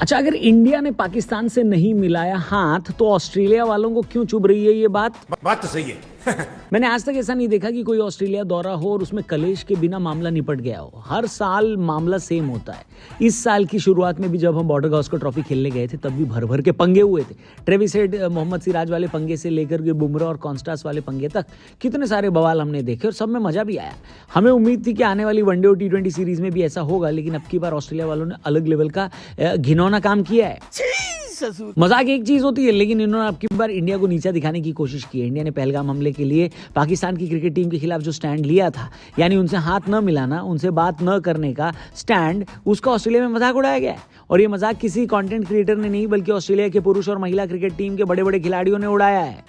अच्छा, अगर इंडिया ने पाकिस्तान से नहीं मिलाया हाथ तो ऑस्ट्रेलिया वालों को क्यों चुभ रही है ये बात तो सही है। मैंने आज तक ऐसा नहीं देखा कि कोई ऑस्ट्रेलिया दौरा हो और उसमें कलेश के बिना मामला निपट गया हो। हर साल मामला सेम होता है। इस साल की शुरुआत में भी जब हम बॉर्डर गावस्कर ट्रॉफी खेलने गए थे तब भी भर भर के पंगे हुए थे। ट्रेविस हेड, मोहम्मद सिराज वाले पंगे से लेकर के बुमराह और कॉन्स्टास वाले पंगे तक कितने सारे बवाल हमने देखे और सब में मजा भी आया। हमें उम्मीद थी कि आने वाली वनडे और T20 सीरीज में भी ऐसा होगा, लेकिन अब की बार ऑस्ट्रेलिया वालों ने अलग लेवल का घिनौना काम किया है। मजाक एक चीज होती है, लेकिन इन्होंने अब की बार इंडिया को नीचा दिखाने की कोशिश की है। इंडिया ने पहलगाम हमले के लिए पाकिस्तान की क्रिकेट टीम के खिलाफ जो स्टैंड लिया था, यानी उनसे हाथ न मिलाना, उनसे बात न करने का स्टैंड, उसका ऑस्ट्रेलिया में मजाक उड़ाया गया है। और ये मजाक किसी कंटेंट क्रिएटर ने नहीं बल्कि ऑस्ट्रेलिया के पुरुष और महिला क्रिकेट टीम के बड़े बड़े खिलाड़ियों ने उड़ाया है।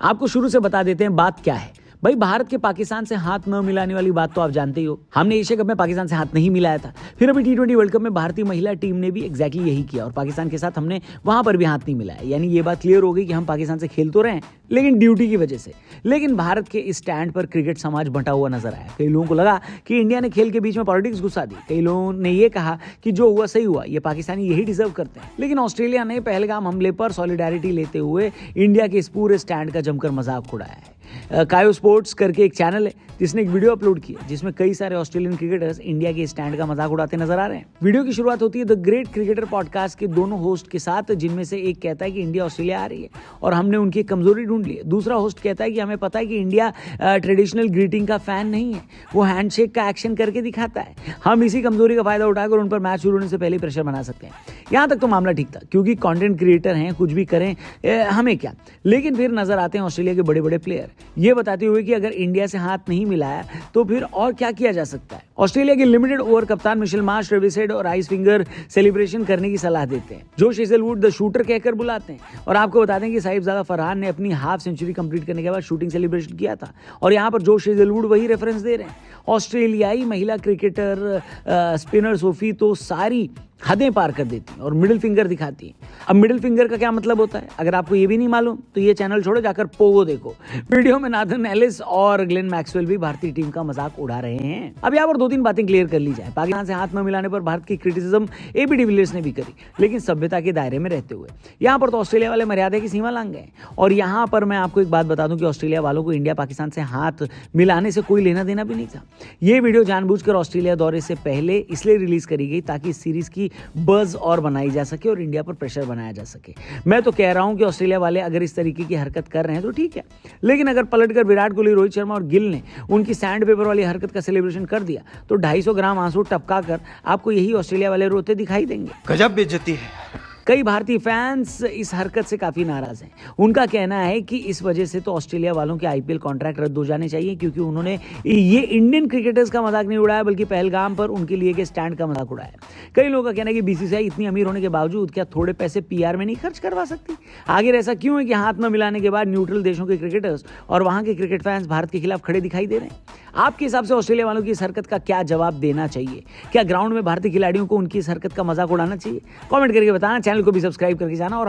आपको शुरू से बता देते हैं बात क्या है। भाई, भारत के पाकिस्तान से हाथ न मिलाने वाली बात तो आप जानते ही हो। हमने एशिया कप में पाकिस्तान से हाथ नहीं मिलाया था। फिर अभी T20 वर्ल्ड कप में भारतीय महिला टीम ने भी एग्जैक्टली यही किया और पाकिस्तान के साथ हमने वहां पर भी हाथ नहीं मिलाया। यानी ये बात क्लियर हो गई कि हम पाकिस्तान से खेल तो रहे हैं, लेकिन ड्यूटी की वजह से। लेकिन भारत के इस स्टैंड पर क्रिकेट समाज बंटा हुआ नजर आया। कई लोगों को लगा कि इंडिया ने खेल के बीच में पॉलिटिक्स घुसा दी। कई लोगों ने ये कहा कि जो हुआ सही हुआ, ये पाकिस्तानी यही डिजर्व करते हैं। लेकिन ऑस्ट्रेलिया ने पहलगाम हमले पर सॉलिडारिटी लेते हुए इंडिया के इस पूरे स्टैंड का जमकर मजाक उड़ाया है। कायो स्पोर्ट्स करके एक चैनल है जिसने एक वीडियो अपलोड की है जिसमें कई सारे ऑस्ट्रेलियन क्रिकेटर्स इंडिया के स्टैंड का मजाक उड़ाते नजर आ रहे हैं। वीडियो की शुरुआत होती है द ग्रेट क्रिकेटर पॉडकास्ट के दोनों होस्ट के साथ, जिनमें से एक कहता है कि इंडिया ऑस्ट्रेलिया आ रही है और हमने उनकी एक कमजोरी ढूंढ ली है। दूसरा होस्ट कहता है कि हमें पता है कि इंडिया ट्रेडिशनल ग्रीटिंग का फैन नहीं है, वो हैंडशेक का एक्शन करके दिखाता है। हम इसी कमजोरी का फायदा उठाकर उन पर मैच शुरू होने से पहले प्रेशर बना सकते हैं। यहाँ तक तो मामला ठीक था, क्योंकि कंटेंट क्रिएटर हैं, कुछ भी करें, हमें क्या। लेकिन फिर नजर आते हैं ऑस्ट्रेलिया के बड़े बड़े प्लेयर ये बताते हुए कि अगर इंडिया से हाथ नहीं मिलाया तो फिर और क्या किया जा सकता है। ऑस्ट्रेलिया के लिमिटेड ओवर कप्तान मिशेल मार्श ट्रेविस हेड और आइस फिंगर सेलिब्रेशन करने की सलाह देते हैं। जोश हेजलवुड द शूटर कहकर बुलाते हैं। और आपको बता दें कि साहिबजादा फरहान ने अपनी हाफ सेंचुरी कंप्लीट करने के बाद शूटिंग सेलिब्रेशन किया था और यहाँ पर जोश हेजलवुड वही रेफरेंस दे रहे हैं। ऑस्ट्रेलियाई महिला क्रिकेटर स्पिनर सोफी तो सारी हदें पार कर देती हैं और मिडिल फिंगर दिखाती हैं। अब मिडिल फिंगर का क्या मतलब होता है, अगर आपको ये भी नहीं मालूम तो ये चैनल छोड़ो, जाकर पोगो देखो। वीडियो में नाथन एलिस और ग्लेन मैक्सवेल भी भारतीय टीम का मजाक उड़ा रहे हैं। अब यहाँ पर दो तीन बातें क्लियर कर ली जाए। पाकिस्तान से हाथ न मिलाने पर भारत की क्रिटिसिज्म AB डिविलियर्स ने भी करी, लेकिन सभ्यता के दायरे में रहते हुए। यहाँ पर तो ऑस्ट्रेलिया वाले मर्यादा की सीमा लांघ गए। और यहाँ पर मैं आपको एक बात बता दूं कि ऑस्ट्रेलिया वालों को इंडिया पाकिस्तान से हाथ मिलाने से कोई लेना देना भी नहीं था। ये वीडियो जानबूझकर ऑस्ट्रेलिया दौरे से पहले इसलिए रिलीज करी गई ताकि इस सीरीज की बज और बनाई जा सके और इंडिया पर प्रेशर बनाया जा सके। मैं तो कह रहा हूं कि ऑस्ट्रेलिया वाले अगर इस तरीके की हरकत कर रहे हैं तो ठीक है, लेकिन अगर पलटकर विराट कोहली, रोहित शर्मा और गिल ने उनकी सैंड पेपर वाली हरकत का सेलिब्रेशन कर दिया तो 250 ग्राम आंसू टपका कर आपको यही ऑस्ट्रेलिया वाले रोते दिखाई देंगे। गजब बेइज्जती है। कई भारतीय फैंस इस हरकत से काफी नाराज हैं। उनका कहना है कि इस वजह से तो ऑस्ट्रेलिया वालों के IPL कॉन्ट्रैक्ट रद्द हो जाने चाहिए, क्योंकि उन्होंने ये इंडियन क्रिकेटर्स का मजाक नहीं उड़ाया बल्कि पहलगाम पर उनके लिए के स्टैंड का मजाक उड़ाया। कई लोगों का कहना है कि BCCI इतनी अमीर होने के बावजूद क्या थोड़े पैसे PR में नहीं खर्च करवा सकती। आखिर ऐसा क्यों है कि हाथ न मिलाने के बाद न्यूट्रल देशों के क्रिकेटर्स और वहां के क्रिकेट फैंस भारत के खिलाफ खड़े दिखाई दे रहे हैं। आपके हिसाब से ऑस्ट्रेलिया वालों की इस हरकत का क्या जवाब देना चाहिए? क्या ग्राउंड में भारतीय खिलाड़ियों को उनकी इस हरकत का मजाक उड़ाना चाहिए? कमेंट करके बताना। चैनल को भी सब्सक्राइब करके जाना और